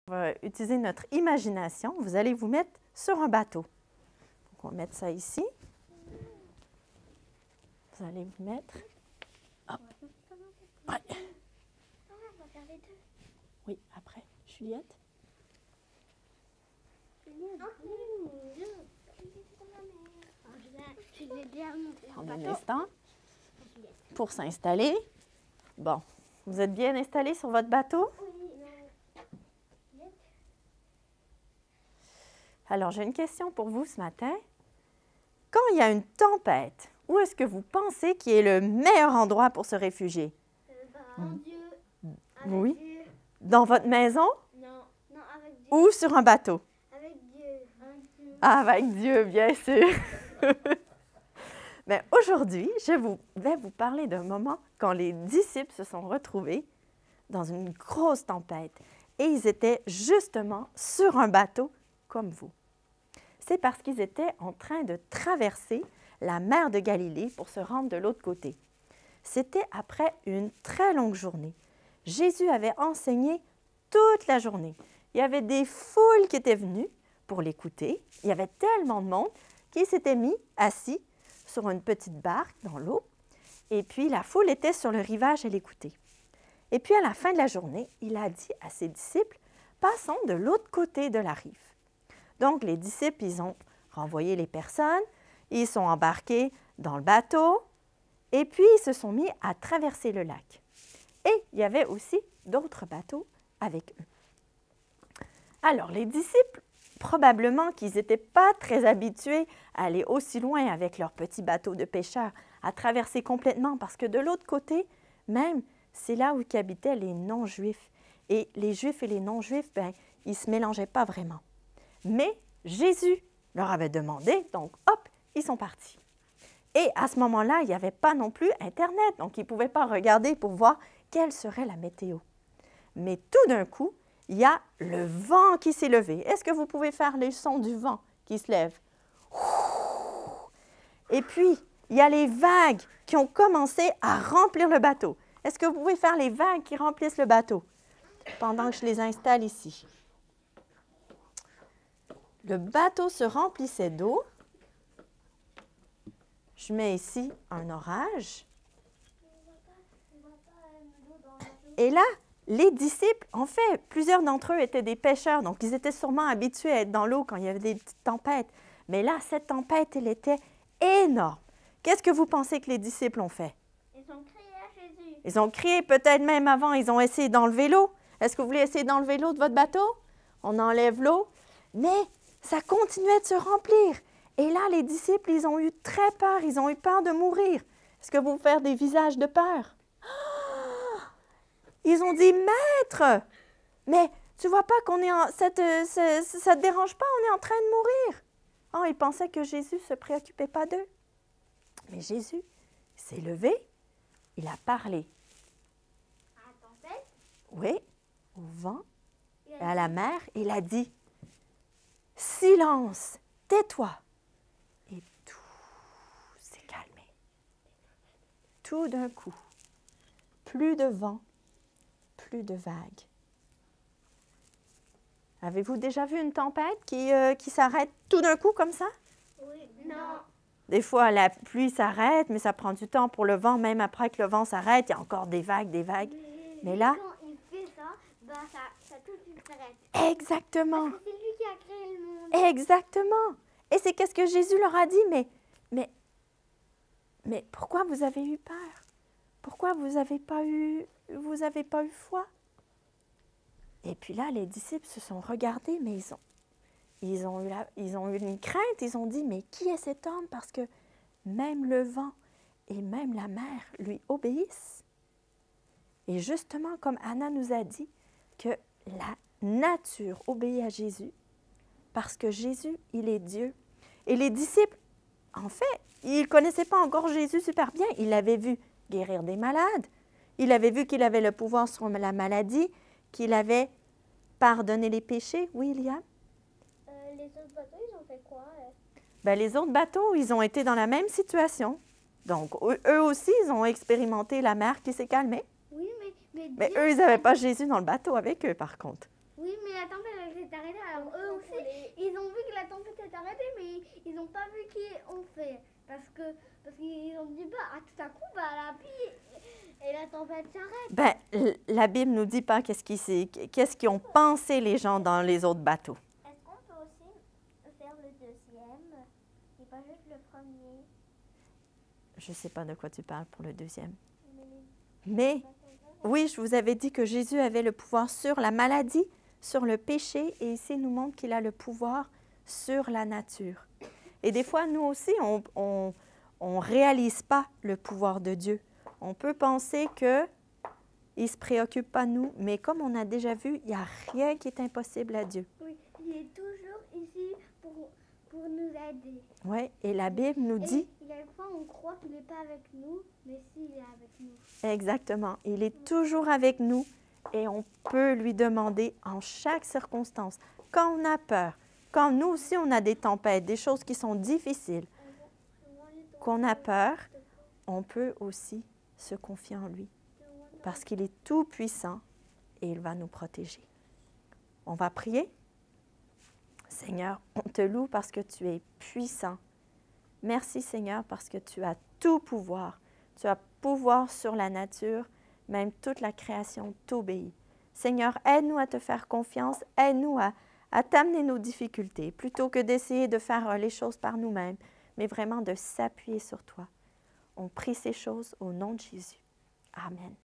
On va utiliser notre imagination. Vous allez vous mettre sur un bateau. Donc, on va mettre ça ici. Vous allez vous mettre... Hop. Ouais. Oui, après. Juliette? On a un instant pour s'installer. Bon, vous êtes bien installés sur votre bateau? Alors, j'ai une question pour vous ce matin. Quand il y a une tempête, où est-ce que vous pensez qu'il est le meilleur endroit pour se réfugier? En Dieu. Oui. Dieu. Dans votre maison Non, avec Dieu. ou sur un bateau? Avec Dieu. Avec Dieu, bien sûr. Mais aujourd'hui, je vais vous parler d'un moment quand les disciples se sont retrouvés dans une grosse tempête et ils étaient justement sur un bateau comme vous. C'est parce qu'ils étaient en train de traverser la mer de Galilée pour se rendre de l'autre côté. C'était après une très longue journée. Jésus avait enseigné toute la journée. Il y avait des foules qui étaient venues pour l'écouter. Il y avait tellement de monde qu'ils s'étaient mis assis sur une petite barque dans l'eau. Et puis, la foule était sur le rivage à l'écouter. Et puis, à la fin de la journée, il a dit à ses disciples, « Passons de l'autre côté de la rive. » Donc, les disciples, ils ont renvoyé les personnes, ils sont embarqués dans le bateau et puis ils se sont mis à traverser le lac. Et il y avait aussi d'autres bateaux avec eux. Alors, les disciples, probablement qu'ils n'étaient pas très habitués à aller aussi loin avec leur petit bateau de pêcheurs, à traverser complètement, parce que de l'autre côté, même, c'est là où habitaient les non-juifs. Et les juifs et les non-juifs, ben, ils ne se mélangeaient pas vraiment. Mais Jésus leur avait demandé, donc hop, ils sont partis. Et à ce moment-là, il n'y avait pas non plus Internet, donc ils ne pouvaient pas regarder pour voir quelle serait la météo. Mais tout d'un coup, il y a le vent qui s'est levé. Est-ce que vous pouvez faire les sons du vent qui se lève? Et puis, il y a les vagues qui ont commencé à remplir le bateau. Est-ce que vous pouvez faire les vagues qui remplissent le bateau pendant que je les installe ici? Le bateau se remplissait d'eau. Je mets ici un orage. Et là, les disciples, en fait, plusieurs d'entre eux étaient des pêcheurs, donc ils étaient sûrement habitués à être dans l'eau quand il y avait des petites tempêtes. Mais là, cette tempête, elle était énorme. Qu'est-ce que vous pensez que les disciples ont fait? Ils ont crié à Jésus. Ils ont crié, peut-être même avant, ils ont essayé d'enlever l'eau. Est-ce que vous voulez essayer d'enlever l'eau de votre bateau? On enlève l'eau, mais ça continuait de se remplir. Et là, les disciples, ils ont eu très peur. Ils ont eu peur de mourir. Est-ce que vous faites des visages de peur? Oh! Ils ont dit, Maître, mais tu vois pas qu'on est en... ça te dérange pas, on est en train de mourir. Oh, ils pensaient que Jésus ne se préoccupait pas d'eux. Mais Jésus s'est levé, il a parlé. À la tempête? Oui, au vent et à la mer, il a dit, silence, tais-toi. Et tout s'est calmé. Tout d'un coup, plus de vent, plus de vagues. Avez-vous déjà vu une tempête qui s'arrête tout d'un coup comme ça? Oui. Non. Des fois, la pluie s'arrête, mais ça prend du temps pour le vent. Même après que le vent s'arrête, il y a encore des vagues, des vagues. Mais là... Quand il fait ça, ben ça tout de suite s'arrête. Exactement. Parce que c'est lui qui a créé le monde. Exactement. Et c'est qu'est-ce que Jésus leur a dit, mais pourquoi vous avez eu peur? Pourquoi vous n'avez pas eu foi? Et puis là, les disciples se sont regardés, mais ils ont eu une crainte. Ils ont dit, mais qui est cet homme? Parce que même le vent et même la mer lui obéissent. Et justement, comme Anna nous a dit, que la nature obéit à Jésus, parce que Jésus, il est Dieu. Et les disciples, en fait, ils ne connaissaient pas encore Jésus super bien. Ils l'avaient vu guérir des malades. Ils avaient vu qu'il avait le pouvoir sur la maladie, qu'il avait pardonné les péchés. Oui, Liam? Les autres bateaux, ils ont fait quoi? Bien, les autres bateaux, ils ont été dans la même situation. Donc, eux aussi, ils ont expérimenté la mer qui s'est calmée. Oui, mais Mais Dieu... eux, ils n'avaient pas Jésus dans le bateau avec eux, par contre. Oui, mais la tempête elle s'est arrêtée. Alors eux aussi, ils ont vu que la tempête s'est arrêtée, mais ils n'ont pas vu qui ont fait. Parce qu'ils ont dit, bah, tout à coup, bah, la pluie et la tempête s'arrête. Ben, la Bible nous dit pas qu'est-ce qu'ils ont pensé les gens dans les autres bateaux. Est-ce qu'on peut aussi faire le deuxième et pas juste le premier? Je sais pas de quoi tu parles pour le deuxième. Mais, oui, je vous avais dit que Jésus avait le pouvoir sur la maladie, sur le péché, et ici, il nous montre qu'il a le pouvoir sur la nature. Et des fois, nous aussi, on réalise pas le pouvoir de Dieu. On peut penser qu'il ne se préoccupe pas de nous, mais comme on a déjà vu, il n'y a rien qui est impossible à Dieu. Oui, il est toujours ici pour nous aider. Oui, et la Bible nous dit... Et quelquefois, on croit qu'il n'est pas avec nous, mais s'il est avec nous. Exactement. Il est toujours avec nous et on peut lui demander en chaque circonstance, quand on a peur, quand nous aussi on a des tempêtes, des choses qui sont difficiles, qu'on a peur, on peut aussi se confier en lui parce qu'il est tout puissant et il va nous protéger. On va prier. Seigneur, on te loue parce que tu es puissant. Merci Seigneur parce que tu as tout pouvoir. Tu as pouvoir sur la nature, même toute la création t'obéit. Seigneur, aide-nous à te faire confiance, aide-nous à t'amener nos difficultés, plutôt que d'essayer de faire les choses par nous-mêmes, mais vraiment de s'appuyer sur toi. On prie ces choses au nom de Jésus. Amen.